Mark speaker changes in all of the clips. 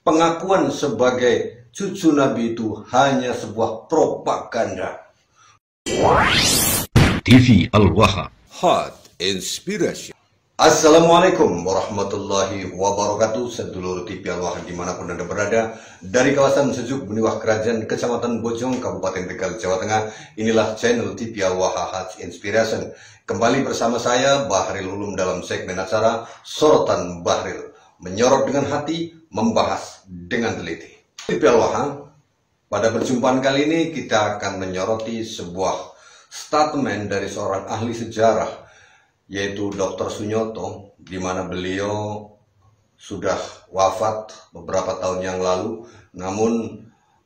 Speaker 1: pengakuan sebagai cucu Nabi itu hanya sebuah propaganda.
Speaker 2: TV Al-Waha,
Speaker 3: Hot Inspiration.
Speaker 1: Assalamualaikum warahmatullahi wabarakatuh. Sedulur TV Al-Waha dimanapun Anda berada, dari kawasan Sejuk, Beniwah Kerajaan, Kecamatan Bojong, Kabupaten Tegal, Jawa Tengah. Inilah channel TV Al-Waha Hot Inspiration. Kembali bersama saya Bahril Ulum dalam segmen acara Sorotan Bahril, menyorot dengan hati, membahas dengan teliti. TV Al-Waha, pada perjumpaan kali ini kita akan menyoroti sebuah statement dari seorang ahli sejarah, yaitu Dr. Sunyoto, di mana beliau sudah wafat beberapa tahun yang lalu. Namun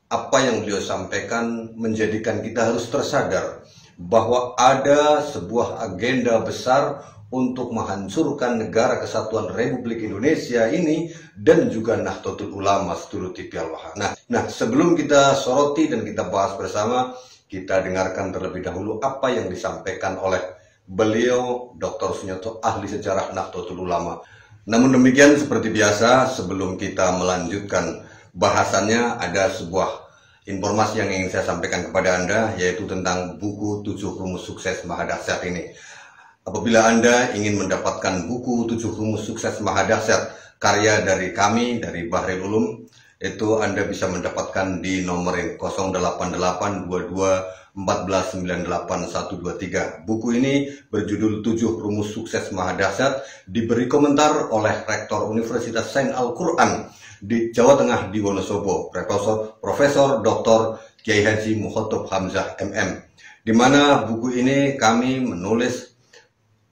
Speaker 1: apa yang beliau sampaikan menjadikan kita harus tersadar bahwa ada sebuah agenda besar untuk menghancurkan negara kesatuan Republik Indonesia ini dan juga Nahdlatul Ulama, sedulur TV Al-Waha. Nah, sebelum kita soroti dan kita bahas bersama, kita dengarkan terlebih dahulu apa yang disampaikan oleh beliau, Dr. Sunyoto, ahli sejarah Nahdlatul Ulama. Namun demikian, seperti biasa, sebelum kita melanjutkan bahasannya, ada sebuah informasi yang ingin saya sampaikan kepada Anda, yaitu tentang buku 7 Rumus Sukses Mahadahsyat ini. Apabila Anda ingin mendapatkan buku 7 Rumus Sukses Mahadahsyat karya dari kami, dari Bahril Ulum, itu Anda bisa mendapatkan di nomor 088-22-1498-123. Buku ini berjudul 7 Rumus Sukses Mahadahsyat, diberi komentar oleh Rektor Universitas Sains Al-Quran di Jawa Tengah di Wonosobo, Profesor Dr. Kiai Haji Mukhotob Hamzah MM. Di mana buku ini kami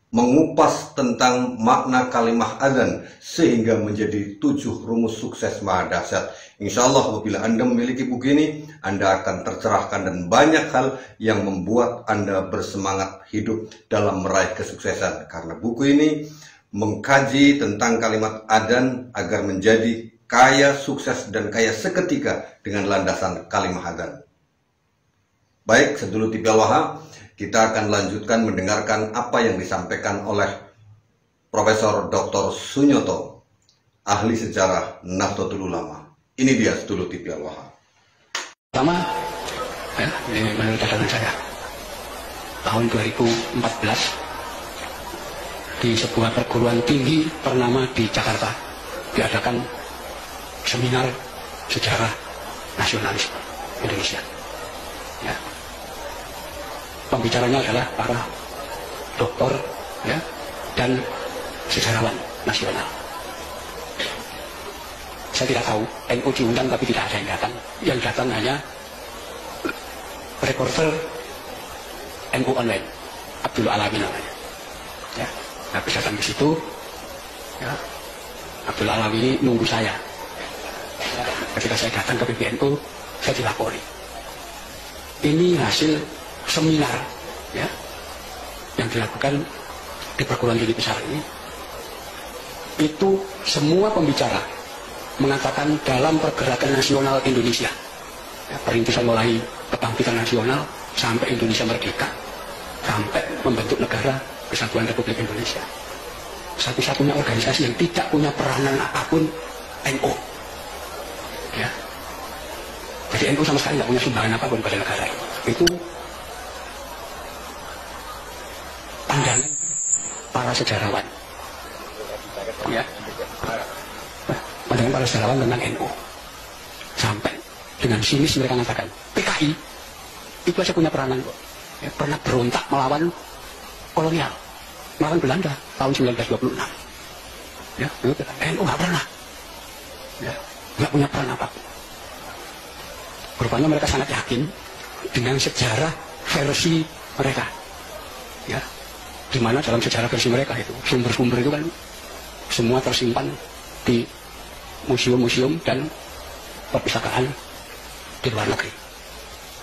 Speaker 1: mengupas tentang makna kalimah adzan sehingga menjadi 7 rumus sukses mahadahsyat. Insya Allah apabila Anda memiliki buku ini, Anda akan tercerahkan dan banyak hal yang membuat Anda bersemangat hidup dalam meraih kesuksesan. Karena buku ini mengkaji tentang kalimat adzan agar menjadi kaya, sukses, dan kaya seketika dengan landasan kalimah adzan. Baik, sedulur TV Al-Waha, kita akan lanjutkan mendengarkan apa yang disampaikan oleh Profesor Dr. Sunyoto, ahli sejarah Nahdlatul Ulama. Ini dia sedulur TV Al-Waha.
Speaker 4: Pertama, ini menurut catatan saya, tahun 2014 di sebuah perguruan tinggi ternama di Jakarta diadakan seminar sejarah nasionalis Indonesia. Ya. Pembicaranya adalah para doktor, ya, dan sejarawan nasional. Saya tidak tahu, NU diundang tapi tidak ada yang datang. Yang datang hanya reporter NU online, Abdul Alawi namanya. Ya, habis datang ke situ, ya, Abdul Alawi ini nunggu saya. Ya, ketika saya datang ke PBNU, saya dilapori. Ini hasil seminar, ya, yang dilakukan di perguruan tinggi besar ini. Itu semua pembicara mengatakan dalam pergerakan nasional Indonesia, ya, perintisan mulai kebangkitan nasional sampai Indonesia merdeka, sampai membentuk negara kesatuan Republik Indonesia, satu-satunya organisasi yang tidak punya peranan apapun NU. Ya. Jadi NU sama sekali tidak punya sumbangan apapun pada negara ini. Itu pandangan para sejarawan, ya, pandangan para sejarawan tentang NU. Sampai dengan sinis mereka mengatakan PKI itu aja punya peranan kok, ya, pernah berontak melawan kolonial, melawan Belanda tahun 1926. Ya, NU nggak pernah, ya, nggak punya peran apapun. Rupanya mereka sangat yakin dengan sejarah versi mereka, ya, di mana dalam sejarah versi mereka itu sumber-sumber itu kan semua tersimpan di museum-museum dan perpustakaan di luar negeri.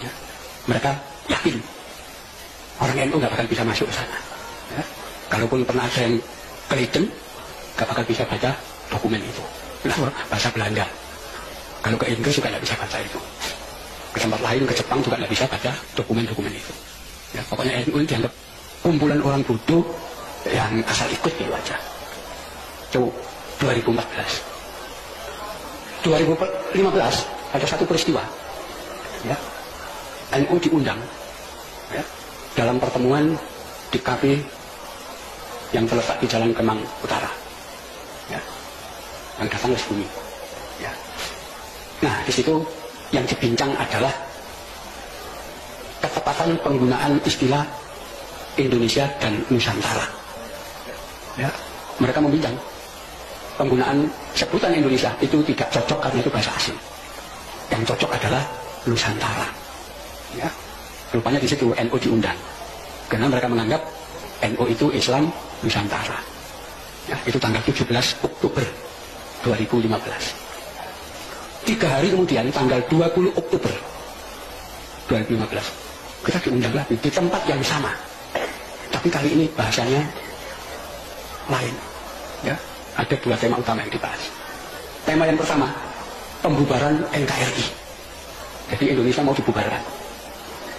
Speaker 4: Ya. Mereka yakin orang NU nggak bakal bisa masuk ke sana. Ya. Kalaupun pernah ada yang keliten, nggak bakal bisa baca dokumen itu. Nah, bahasa Belanda. Kalau ke Inggris juga nggak bisa baca itu. Ke tempat lain, ke Jepang juga nggak bisa baca dokumen-dokumen itu. Ya, pokoknya NU dianggap kumpulan orang bodoh yang asal ikut gitu aja. Itu 2014. 2015 ada satu peristiwa, ya, NU diundang, ya, dalam pertemuan di kafe yang terletak di Jalan Kemang Utara, ya, yang datang ke bumi, ya. Nah, di situ yang dibincang adalah ketepatan penggunaan istilah Indonesia dan Nusantara. Ya, mereka membincang penggunaan sebutan Indonesia itu tidak cocok karena itu bahasa asing. Yang cocok adalah Nusantara. Ya, rupanya di situ NU diundang karena mereka menganggap NU itu Islam Nusantara. Ya, itu tanggal 17 Oktober 2015. 3 hari kemudian tanggal 20 Oktober 2015 kita diundang lagi di tempat yang sama, tapi kali ini bahasanya lain, ya. Ada 2 tema utama yang dibahas. Tema yang pertama, pembubaran NKRI. Jadi Indonesia mau dibubarkan,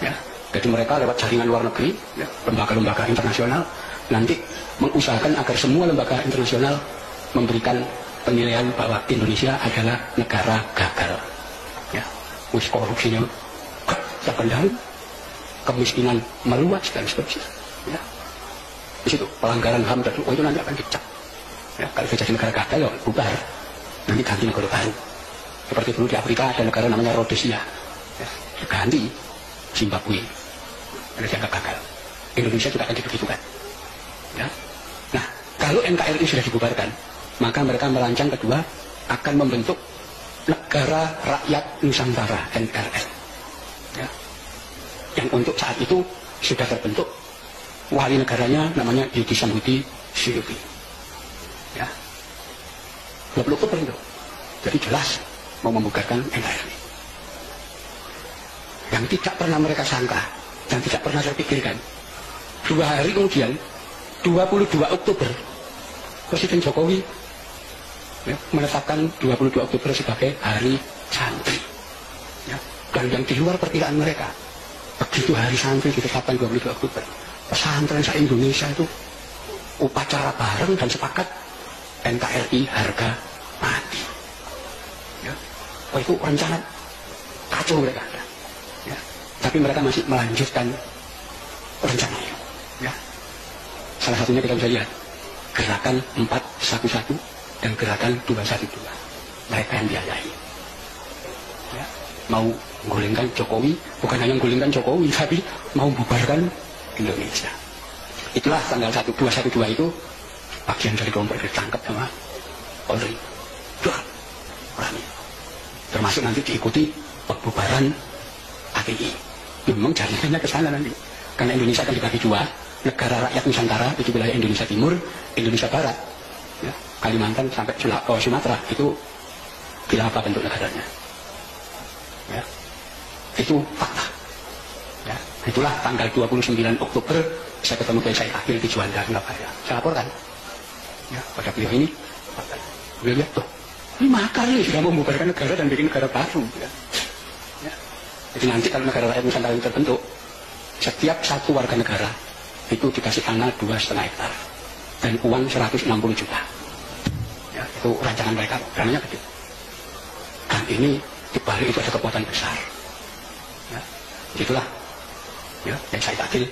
Speaker 4: ya. Jadi mereka lewat jaringan luar negeri, ya, lembaga-lembaga internasional nanti mengusahakan agar semua lembaga internasional memberikan penilaian bahwa Indonesia adalah negara gagal, ya. Wis korupsinya terkendali, kemiskinan meluas dan seterusnya, ya. Di situ pelanggaran HAM dan itu nanti akan dicap, ya. Kalau sudah jadi negara gagal ya bubar, nanti ganti negara baru. Seperti dulu di Afrika ada negara namanya Rhodesia, ya, diganti Zimbabwe, ada dianggap gagal. Indonesia juga akan dibegitukan, ya. Nah, kalau NKRI sudah dibubarkan, maka mereka merancang kedua akan membentuk Negara Rakyat Nusantara NRN, ya. Yang untuk saat itu sudah terbentuk, wali negaranya namanya Yudi Samhudi Syuuti, ya. 20 Oktober itu, jadi jelas mau membubarkan NKRI. Yang tidak pernah mereka sangka dan tidak pernah terpikirkan, 2 hari kemudian 22 Oktober Presiden Jokowi, ya, menetapkan 22 Oktober sebagai Hari Santri, ya. Dan yang di luar perkiraan mereka, begitu Hari Santri ditetapkan 22 Oktober, pesantren se-Indonesia itu upacara bareng dan sepakat NKRI harga mati, ya. Oh, itu rencana kacau mereka, ya. Tapi mereka masih melanjutkan rencana itu, ya. Salah satunya kita bisa lihat gerakan 411 dan gerakan 212, mereka yang biayai, ya. Mau menggulingkan Jokowi, bukan hanya menggulingkan Jokowi, tapi mau bubarkan Indonesia. Itulah tanggal 1212 itu bagian dari kelompok ditangkap sama Polri, berani. Termasuk nanti diikuti pembubaran ATI. Memang jaringannya ke sana nanti, karena Indonesia akan dibagi 2, Negara Rakyat Nusantara itu wilayah Indonesia Timur, Indonesia Barat, ya. Kalimantan sampai Sumatera itu khilafah bentuk negaranya, ya. Itu fakta, ya. Itulah tanggal 29 Oktober saya ketemu Kiai Said Akil di Juanda, Surabaya. Saya laporkan, ya, pada beliau ini, beliau lihat tuh, ini makar nih sudah membubarkan negara dan bikin negara baru, ya. Ya. Jadi nanti kalau Negara Rakyat Nusantara itu terbentuk, setiap satu warga negara itu dikasih tanah 2,5 hektar dan uang 160 juta. Ya, itu rancangan mereka, dananya kecil. Dan ini dibalik itu ada kekuatan besar. Ya, itulah, ya, yang saya Akil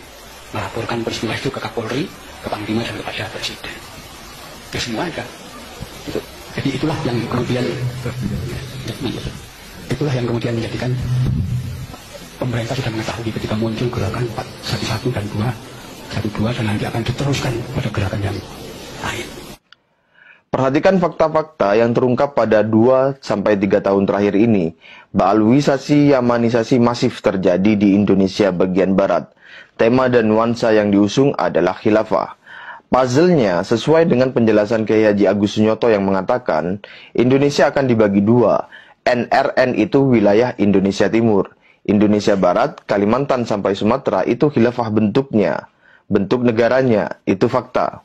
Speaker 4: melaporkan peristiwa itu ke Kapolri, ke Panglima dan kepada Presiden. Ya, semua ada. Itu. Jadi itulah yang kemudian menjadikan pemerintah sudah mengetahui ketika muncul gerakan 411 dan 212 dan nanti akan diteruskan pada gerakan yang lain.
Speaker 2: Perhatikan fakta-fakta yang terungkap pada 2-3 tahun terakhir ini. Baalwisasi Yamanisasi masif terjadi di Indonesia bagian barat. Tema dan nuansa yang diusung adalah khilafah. Puzzle-nya sesuai dengan penjelasan Kiai Haji Agus Sunyoto yang mengatakan Indonesia akan dibagi 2. NRN itu wilayah Indonesia Timur. Indonesia Barat, Kalimantan sampai Sumatera itu khilafah bentuknya. Bentuk negaranya, itu fakta.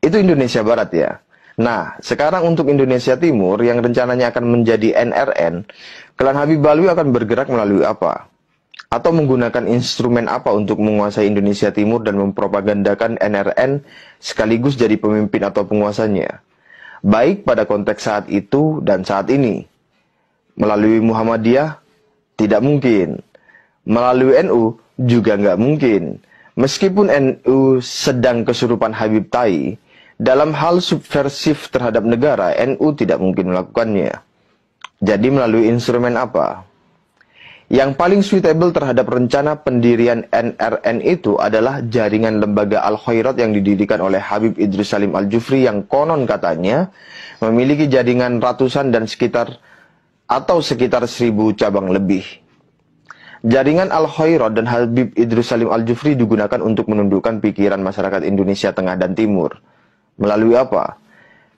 Speaker 2: Itu Indonesia Barat ya. Nah, sekarang untuk Indonesia Timur yang rencananya akan menjadi NRN, Klan Habib Alwi akan bergerak melalui apa? Atau menggunakan instrumen apa untuk menguasai Indonesia Timur dan mempropagandakan NRN sekaligus jadi pemimpin atau penguasanya? baik pada konteks saat itu dan saat ini. Melalui Muhammadiyah, tidak mungkin. Melalui NU, juga nggak mungkin. Meskipun NU sedang kesurupan Habib Tai, dalam hal subversif terhadap negara, NU tidak mungkin melakukannya. Jadi melalui instrumen apa? Yang paling suitable terhadap rencana pendirian NRN itu adalah jaringan lembaga Al-Khairat yang didirikan oleh Habib Idrus Salim Al-Jufri yang konon katanya memiliki jaringan ratusan dan sekitar 1.000 cabang lebih. Jaringan Al-Khairat dan Habib Idrus Salim Al-Jufri digunakan untuk menundukkan pikiran masyarakat Indonesia Tengah dan Timur. Melalui apa?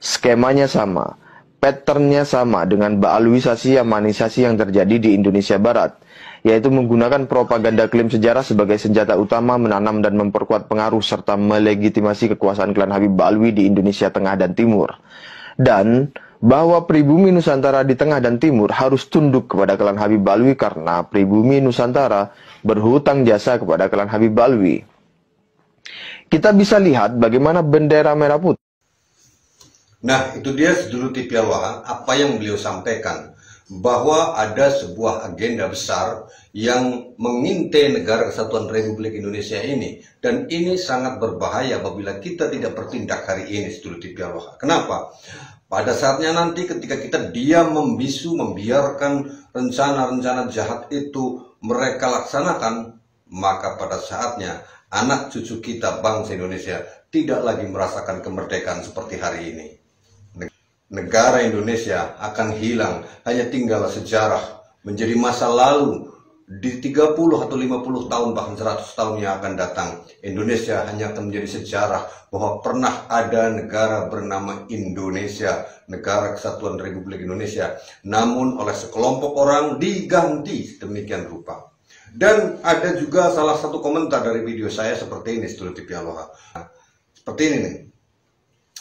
Speaker 2: Skemanya sama, patternnya sama dengan baalwisasi yamanisasi yang terjadi di Indonesia Barat, yaitu menggunakan propaganda klaim sejarah sebagai senjata utama menanam dan memperkuat pengaruh serta melegitimasi kekuasaan klan Habib Baalwi di Indonesia Tengah dan Timur. Dan bahwa pribumi Nusantara di Tengah dan Timur harus tunduk kepada klan Habib Baalwi karena pribumi Nusantara berhutang jasa kepada klan Habib Baalwi. Kita bisa lihat bagaimana bendera merah putih.
Speaker 1: Nah, itu dia sedulur TV Al-Waha, apa yang beliau sampaikan, bahwa ada sebuah agenda besar yang mengintai negara kesatuan Republik Indonesia ini, dan ini sangat berbahaya apabila kita tidak bertindak hari ini, sedulur TV Al-Waha. Kenapa? Pada saatnya nanti ketika kita diam membisu, membiarkan rencana-rencana jahat itu mereka laksanakan, maka pada saatnya anak cucu kita bangsa Indonesia tidak lagi merasakan kemerdekaan seperti hari ini. Negara Indonesia akan hilang, hanya tinggal sejarah menjadi masa lalu. Di 30 atau 50 tahun bahkan 100 tahun yang akan datang, Indonesia hanya akan menjadi sejarah bahwa pernah ada negara bernama Indonesia, negara kesatuan Republik Indonesia, namun oleh sekelompok orang diganti demikian rupa. Dan ada juga salah satu komentar dari video saya seperti ini, sedulur TV Al-Waha. Seperti ini nih,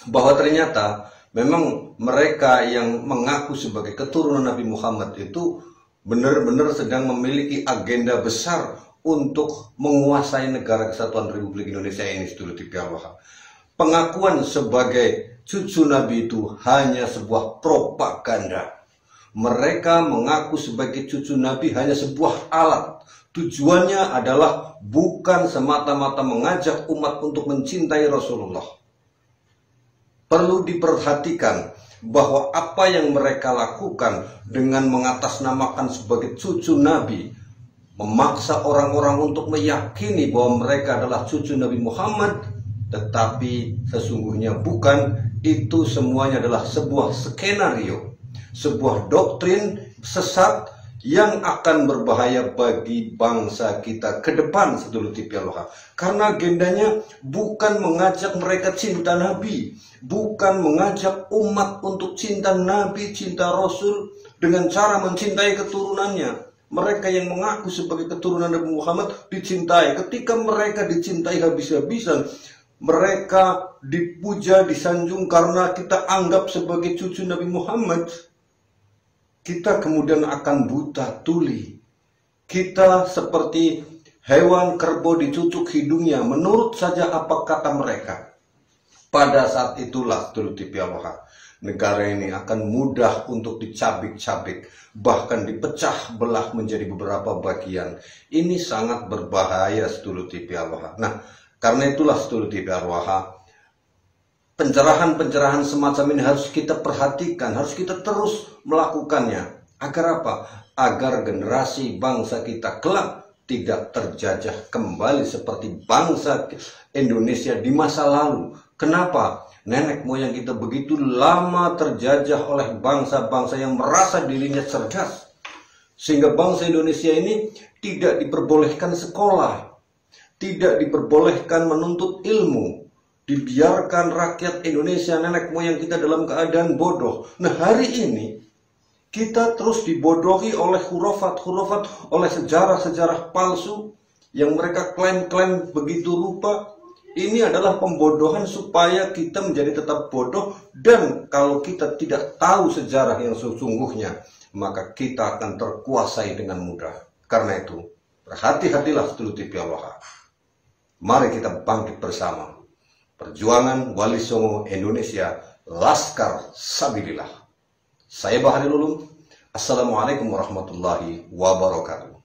Speaker 1: bahwa ternyata memang mereka yang mengaku sebagai keturunan Nabi Muhammad itu benar-benar sedang memiliki agenda besar untuk menguasai negara kesatuan Republik Indonesia ini, sedulur TV Al-Waha. Pengakuan sebagai cucu Nabi itu hanya sebuah propaganda. Mereka mengaku sebagai cucu Nabi hanya sebuah alat. Tujuannya adalah bukan semata-mata mengajak umat untuk mencintai Rasulullah. Perlu diperhatikan bahwa apa yang mereka lakukan dengan mengatasnamakan sebagai cucu Nabi, memaksa orang-orang untuk meyakini bahwa mereka adalah cucu Nabi Muhammad, tetapi sesungguhnya bukan. Itu semuanya adalah sebuah skenario, sebuah doktrin sesat yang akan berbahaya bagi bangsa kita ke depan, sedulur TV Al-Waha. Karena agendanya bukan mengajak mereka cinta Nabi, bukan mengajak umat untuk cinta Nabi, cinta Rasul dengan cara mencintai keturunannya. Mereka yang mengaku sebagai keturunan Nabi Muhammad dicintai. Ketika mereka dicintai habis-habisan, mereka dipuja, disanjung karena kita anggap sebagai cucu Nabi Muhammad, kita kemudian akan buta tuli. Kita seperti hewan kerbau dicucuk hidungnya, menurut saja apa kata mereka. Pada saat itulah, sedulur TV Al-Waha, negara ini akan mudah untuk dicabik-cabik, bahkan dipecah belah menjadi beberapa bagian. Ini sangat berbahaya, sedulur TV Al-Waha. Nah, karena itulah, sedulur TV Al-Waha, pencerahan-pencerahan semacam ini harus kita perhatikan, harus kita terus melakukannya. Agar apa? Agar generasi bangsa kita kelak tidak terjajah kembali seperti bangsa Indonesia di masa lalu. Kenapa? Nenek moyang kita begitu lama terjajah oleh bangsa-bangsa yang merasa dirinya cerdas, sehingga bangsa Indonesia ini tidak diperbolehkan sekolah, tidak diperbolehkan menuntut ilmu, dibiarkan rakyat Indonesia, nenek moyang kita dalam keadaan bodoh. Nah, hari ini kita terus dibodohi oleh hurufat-hurufat, oleh sejarah-sejarah palsu yang mereka klaim-klaim begitu rupa. Ini adalah pembodohan supaya kita menjadi tetap bodoh, dan kalau kita tidak tahu sejarah yang sesungguhnya, maka kita akan terkuasai dengan mudah. Karena itu, berhati-hatilah, sedulur TV Al-Waha. Mari kita bangkit bersama. Perjuangan Wali Songo Indonesia Laskar Sabilillah. Saya Baharul Ulum. Assalamualaikum warahmatullahi wabarakatuh.